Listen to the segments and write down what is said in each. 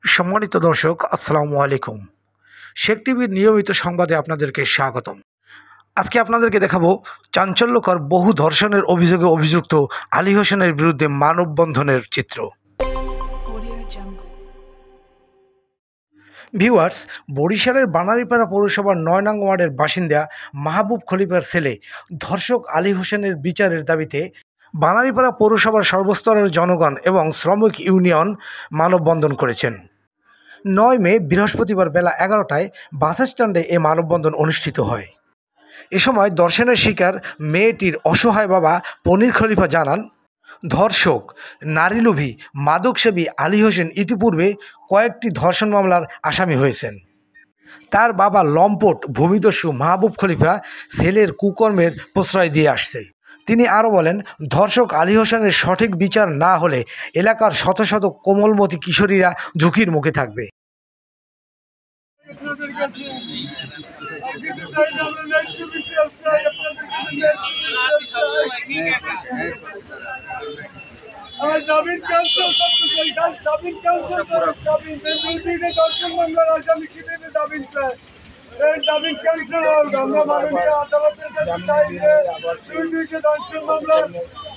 সম্মানিত দর্শক, আসসালামু আলাইকুম। শেখ টিভির নিয়মিত সংবাদে আপনাদেরকে স্বাগতম। আজকে আপনাদেরকে দেখাবো চাঞ্চল্যকর বহু ধর্ষণের অভিযোগে অভিযুক্ত আলী হোসেনের বিরুদ্ধে মানববন্ধনের চিত্র। ভিউয়ার্স, বরিশালের বানারীপাড়া পৌরসভার ৯ নং ওয়ার্ডের বাসিন্দা মাহবুব খলিফার ছেলে ধর্ষক আলী হোসেনের বিচারের দাবিতে বানারীপাড়া পৌরসভার সর্বস্তরের জনগণ এবং শ্রমিক ইউনিয়ন মানববন্ধন করেছেন। ৯ মে বৃহস্পতিবার বেলা ১১টায় বাসস্ট্যান্ডে এ মানববন্ধন অনুষ্ঠিত হয়। এ সময় ধর্ষণের শিকার মেয়েটির অসহায় বাবা পনির খলিফা জানান, ধর্ষক, নারীলোভী, মাদকসেবী আলী হোসেন ইতিপূর্বে কয়েকটি ধর্ষণ মামলার আসামি হয়েছেন। তার বাবা লম্পট ভূমিদস্যু মাহবুব খলিফা ছেলের কুকর্মের প্রশ্রয় দিয়ে আসছে। তিনি আরও বলেন, ধর্ষক আলী হোসেনের সঠিক বিচার না হলে এলাকার শত শত কোমলমতি কিশোরীরা ঝুঁকির মুখে থাকবে। জামিন ক্যান্সেল করতে চাই, জামিন ক্যান্সেল করে জামিন দর্শন মামলার আসামি কিভাবে জামিন চায়, এই জামিন ক্যান্সেল হোক। আমরা মাননীয় আদালতের কাছে চাই যে দুর্নীতি দর্শন মামলার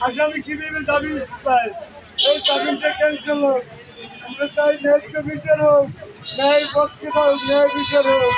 আসামি কিভাবে জামিন পায়, এই জামিনটা ক্যান্সেল হোক। আমরা চাই ন্যায় বিচার হোক, ন্যায় পক্ষে হোক, ন্যায় বিচার হোক।